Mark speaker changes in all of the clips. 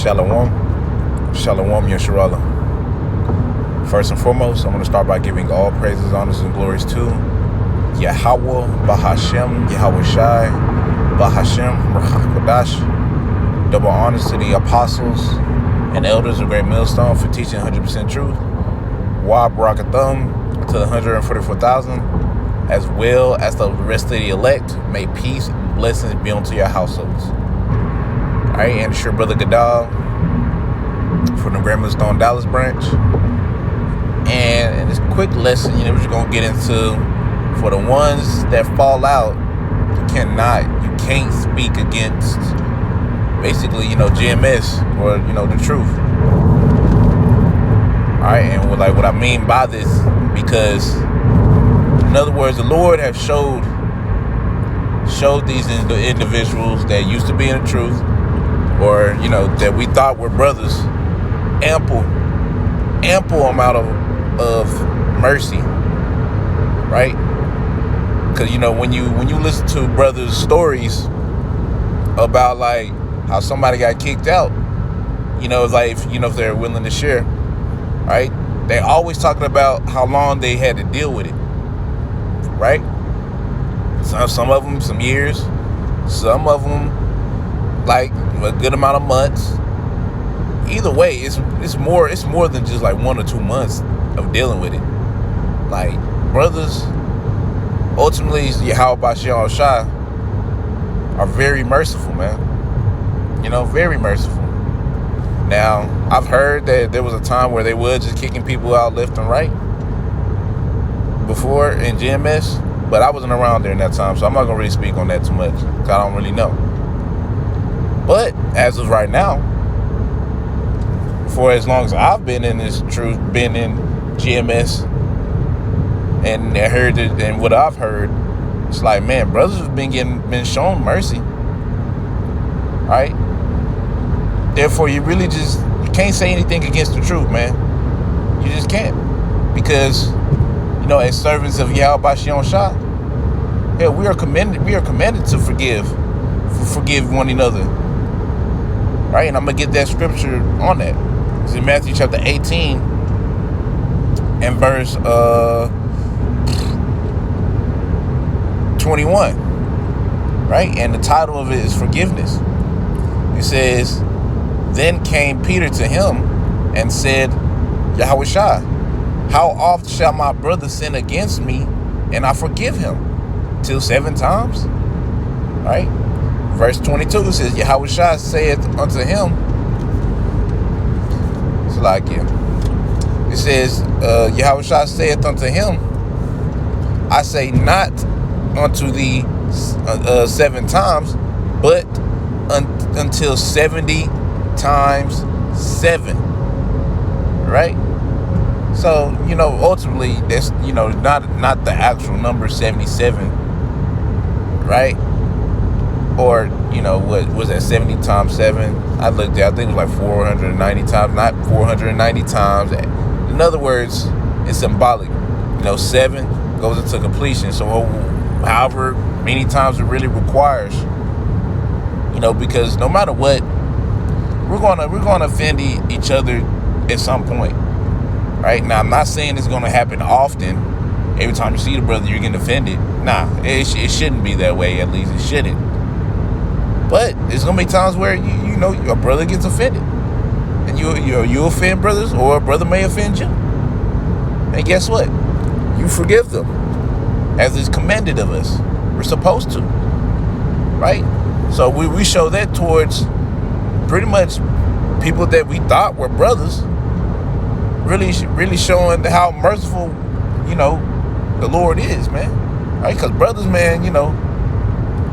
Speaker 1: Shalom. Shalom, Yeshurallah. First and foremost, I'm going to start by giving all praises, honors, and glories to Yahweh, Bahashem, Yahweh Shai, Bahashem, Kodash. Double honors to the apostles and elders of Great Millstone for teaching 100% truth. Wa Barakathum to the 144,000, as well as the rest of the elect. May peace and blessings be unto your households. All right, and it's your brother Gadal from the Great Millstone Dallas branch. And in this quick lesson, we're just going to get into, for the ones that fall out, you can't speak against, basically, GMS or, the truth. All right, and what I mean by this, because, in other words, the Lord have showed these individuals that used to be in the truth, or, that we thought were brothers, ample amount of mercy, right? Because when you listen to brothers' stories about like how somebody got kicked out, if they're willing to share, right? They always talking about how long they had to deal with it, right? Some of them some years, some of them like a good amount of months. Either way, it's more than just like 1 or 2 months of dealing with it. Like, brothers, ultimately, Yahweh Bashem Shai are very merciful, man. Very merciful. Now, I've heard that there was a time where they were just kicking people out left and right before in GMS, but I wasn't around during that time, so I'm not gonna really speak on that too much because I don't really know. But as of right now, for as long as I've been in this truth, been in GMS, and heard it, and what I've heard, it's like, man, brothers have been shown mercy, right? Therefore, you can't say anything against the truth, man. You just can't, because as servants of Yahweh Bashem Shai, we are commanded to forgive one another, right? And I'm gonna get that scripture on that. It's in Matthew chapter 18 and verse 21, right? And the title of it is forgiveness. It says, "Then came Peter to him and said, Yahweh Shai, how oft shall my brother sin against me and I forgive him? Till 7 times? Right? Verse 22 says, Yahweh Shai saith unto him, it says, Yahweh Shai saith unto him, I say not unto thee 7 times, but until 70 times 7. Right? So, ultimately, that's, not the actual number 77, right? Or, what was that, 70 times 7? I looked at, I think it was like 490 times, not 490 times. In other words, it's symbolic. 7 goes into completion. So, however many times it really requires, because no matter what, we're gonna offend each other at some point, right? Now, I'm not saying it's gonna happen often. Every time you see the brother, you're getting offended. Nah, it shouldn't be that way. At least it shouldn't. But there's gonna be times where your brother gets offended, and you offend brothers, or a brother may offend you. And guess what? You forgive them, as is commanded of us. We're supposed to, right? So we show that towards pretty much people that we thought were brothers. Really showing how merciful, the Lord is, man. Right? Because brothers, man,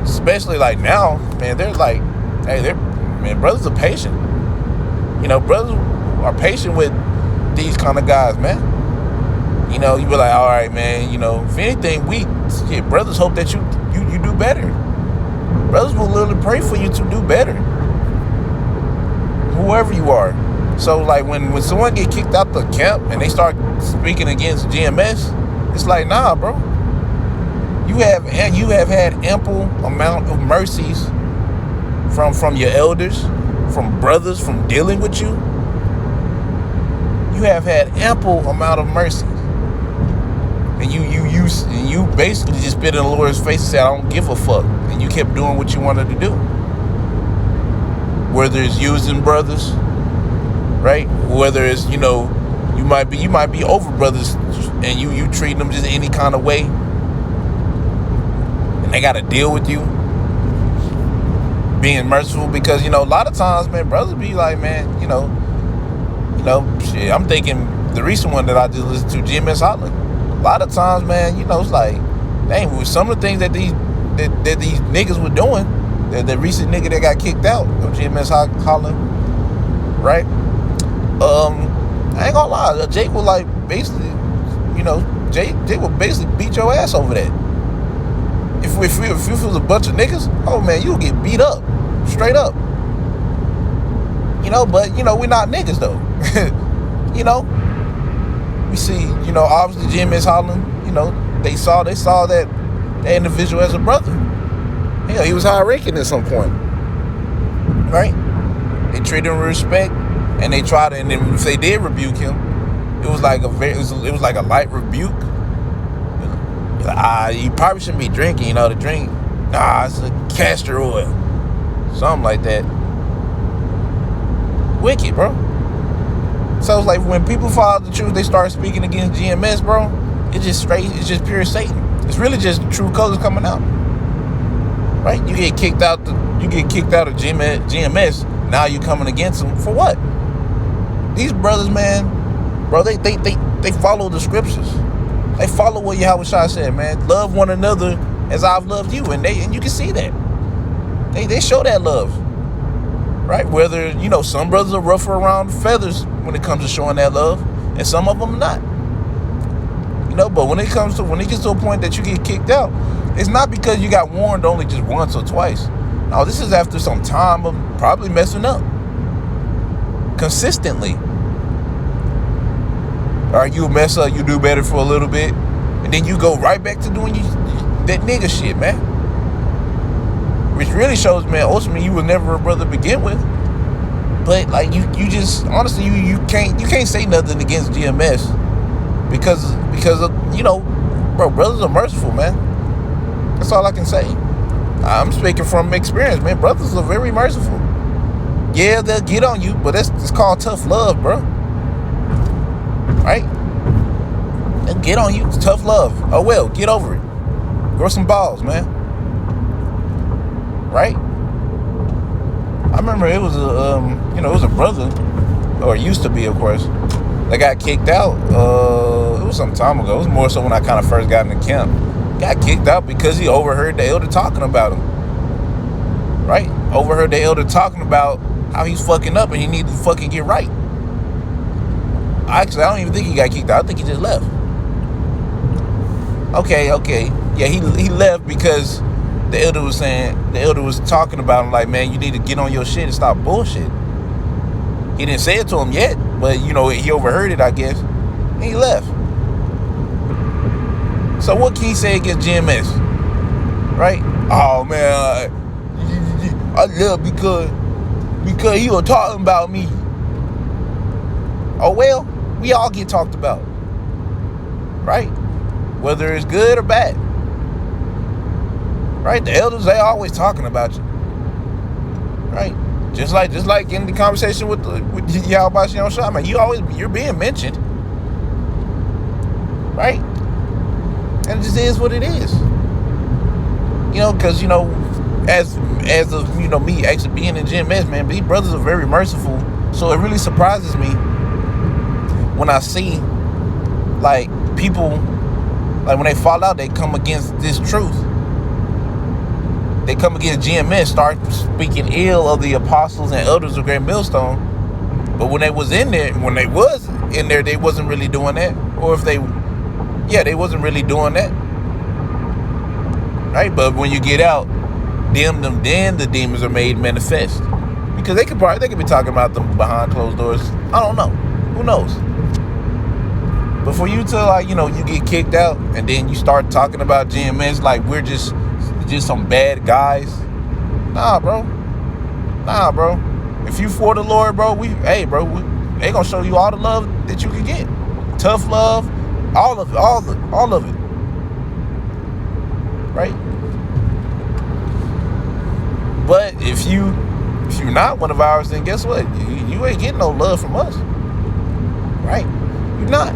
Speaker 1: especially like now, man, they're like, hey, brothers are patient. Brothers are patient with these kind of guys, man. You be like, all right, man, if anything, brothers hope that you do better. Brothers will literally pray for you to do better, whoever you are. So, like, when someone get kicked out the camp and they start speaking against GMS, it's like, nah, bro. You have had ample amount of mercies from your elders, from brothers from dealing with you, you have had ample amount of mercy. And you basically just spit in the Lord's face and said, I don't give a fuck. And you kept doing what you wanted to do. Whether it's using brothers, right? Whether it's, you might be over brothers and you treat them just any kind of way. And they gotta deal with you. Being merciful, because, a lot of times, man, brothers be like, man, shit, I'm thinking the recent one that I just listened to, GMS Holland. A lot of times, man, it's like, dang, with some of the things that these niggas were doing, the recent nigga that got kicked out of GMS Holland, right? I ain't gonna lie, Jake will like basically, Jake will basically beat your ass over that. If it was a bunch of niggas, oh man, you'll get beat up, straight up. But we're not niggas though. We see, obviously GMS Holland, they saw that individual as a brother. Hell, he was high ranking at some point, right? They treated him with respect, and they tried to, and then if they did rebuke him, it was like a light rebuke. You probably shouldn't be drinking, the drink. It's a castor oil, something like that. Wicked, bro. So it's like when people follow the truth, they start speaking against GMS, bro. It's just pure Satan. It's really just true colors coming out, right? You get kicked out of GMS. Now you coming against them for what? These brothers, man, bro, they follow the scriptures. They follow what Yahushua said, man. Love one another as I've loved you, and you can see that. They show that love, right? Whether some brothers are rougher around feathers when it comes to showing that love, and some of them not. But when it gets to a point that you get kicked out, it's not because you got warned only just once or twice. No, this is after some time of probably messing up consistently. Or you mess up, you do better for a little bit, and then you go right back to doing that nigga shit, man. Which really shows, man, ultimately you was never a brother to begin with. But like you just honestly you can't say nothing against GMS because of, bro, brothers are merciful, man. That's all I can say. I'm speaking from experience, man. Brothers are very merciful. Yeah, they'll get on you, but it's called tough love, bro. Right? They'll get on you. It's tough love. Oh well, get over it. Grow some balls, man. Right? I remember it was a brother, or it used to be, of course, that got kicked out. It was some time ago. It was more so when I kind of first got into camp. Got kicked out because he overheard the elder talking about him. Right? Overheard the elder talking about how he's fucking up and he needs to fucking get right. Actually, I don't even think he got kicked out. I think he just left. Okay. Yeah, he left because the elder was talking about him like, man, you need to get on your shit and stop bullshit. He didn't say it to him yet, but he overheard it, I guess. And he left. So what can he say against GMS? Right? Oh man, I left because he was talking about me. Oh well, we all get talked about. Right? Whether it's good or bad. Right? The elders, they always talking about you. Right? Just like in the conversation with Yahweh Shah, man, you're being mentioned. Right? And it just is what it is. Because, as of, me actually being in GMS, man, these brothers are very merciful. So it really surprises me when I see, like, people, like, when they fall out, they come against this truth. They come against GMS, start speaking ill of the apostles and elders of Great Millstone. But when they was in there, they wasn't really doing that. Or if they wasn't really doing that. Right? But when you get out, then the demons are made manifest. Because they could be talking about them behind closed doors. I don't know. Who knows? But for you to, you get kicked out and then you start talking about GMS like we're just some bad guys. Nah, bro. if you for the Lord, bro, they gonna show you all the love that you can get. Tough love, all of it. Right? But if you're not one of ours, then guess what? You ain't getting no love from us. Right? You're not.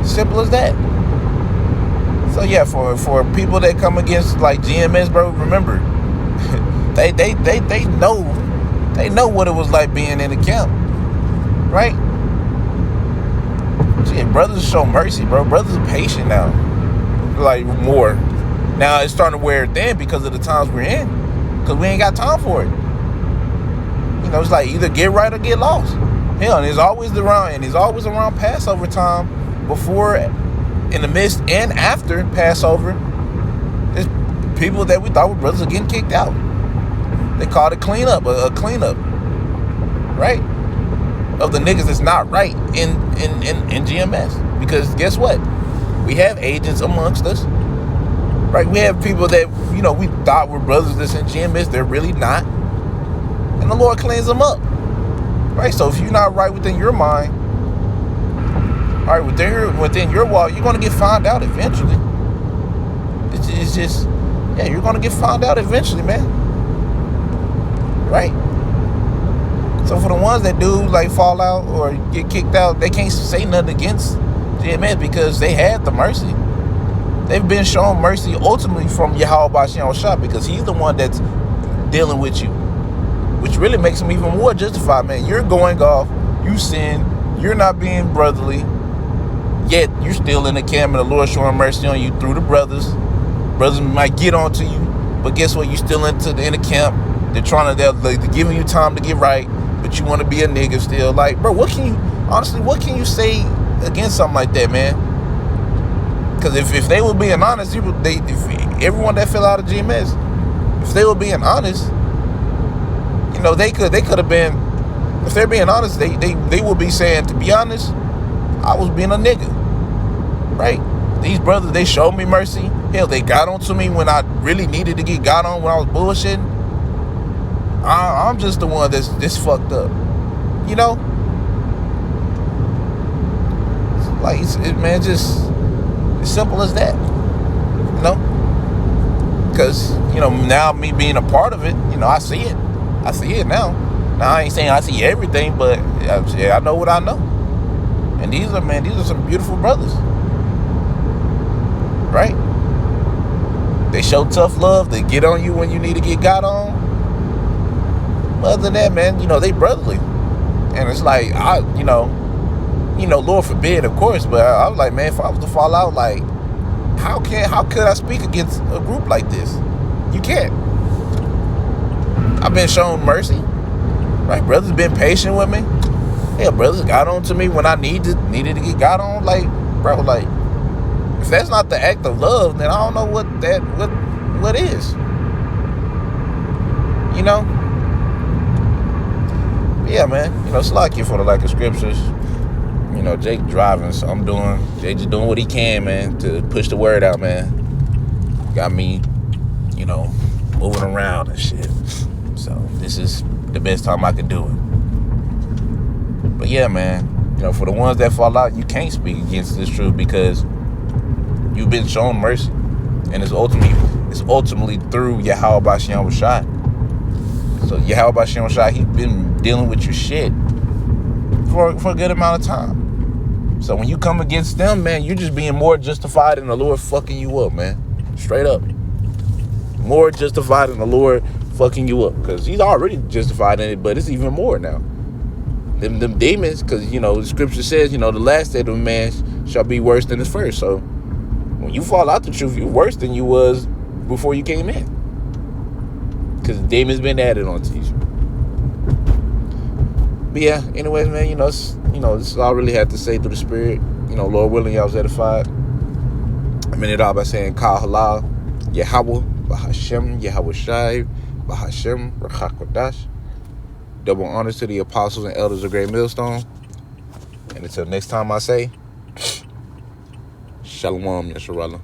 Speaker 1: Simple as that. So yeah, for people that come against like GMS, bro, remember, they know what it was like being in the camp. Right? Shit, brothers show mercy, bro. Brothers are patient now. Like more. Now it's starting to wear thin because of the times we're in. Because we ain't got time for it. You know, it's like either get right or get lost. Hell, and it's always around Passover time, before, in the midst, and after Passover. There's people that we thought were brothers are getting kicked out. They called it cleanup, a cleanup. Right? Of the niggas that's not right in GMS. Because guess what? We have agents amongst us. Right? We have people that, you know, we thought were brothers that's in GMS. They're really not. And the Lord cleans them up. Right? So if you're not right within your mind, all right, within your wall, you're going to get found out eventually. It's just, yeah, you're going to get found out eventually, man. Right? So for the ones that do like fall out or get kicked out, they can't say nothing against GMS because they had the mercy. They've been shown mercy ultimately from Yahweh B'Shem Shah, because he's the one that's dealing with you, which really makes him even more justified, man. You're going off, you sin, you're not being brotherly, yet you're still in the camp and the Lord showing mercy on you through the brothers. Brothers might get onto you, but guess what? You still in the camp. They're giving you time to get right, but you want to be a nigga still. Like, bro, what can you say against something like that, man? Because if they were being honest, if everyone that fell out of GMS, if they were being honest, you know, they could have been, if they're being honest, they would be saying, to be honest, I was being a nigga. Right? These brothers, they showed me mercy. Hell, they got on to me when I really needed to get got on, when I was bullshitting. I'm just the one that's fucked up. You know? Like, man, just as simple as that. You know? Because, you know, now me being a part of it, you know, I see it. I see it now. Now, I ain't saying I see everything, but I know what I know. And these are some beautiful brothers. Right? They show tough love. They get on you when you need to get got on. Other than that, man, you know, they brotherly. And it's like, you know, Lord forbid, of course, but I was like, man, if I was to fall out, like, how could I speak against a group like this? You can't. I've been shown mercy. Right? Brothers been patient with me. Yeah, brothers got on to me when I needed to get got on. Like, bro, like, if that's not the act of love, then I don't know what is. You know? Yeah, man. You know, it's lucky for the lack of scriptures. You know, Jake driving, so Jake just doing what he can, man, to push the word out, man. Got me, you know, moving around and shit. So this is the best time I could do it. But yeah, man, you know, for the ones that fall out, you can't speak against this truth because you've been shown mercy, and it's ultimately through Yahweh B'Shem Shah. So Yahweh B'Shem Shah, he's been dealing with your shit for a good amount of time. So when you come against them, man, you're just being more justified in the Lord fucking you up, man. Straight up. More justified in the Lord fucking you up. Because he's already justified in it, but it's even more now. Them demons, because, you know, the scripture says, you know, the last state of a man shall be worse than his first. So when you fall out the truth, you're worse than you was before you came in. Because the demon's been added onto you. But yeah, anyways, man, you know, this is all I really had to say through the Spirit. You know, Lord willing, I was edified. I mean it all by saying, Kal Halal, Yahweh, B'Hashem, Yahweh Shai, B'Hashem, Rachakodash. Double honors to the apostles and elders of Great Millstone. And until next time I say, Shalom, Yasharallah.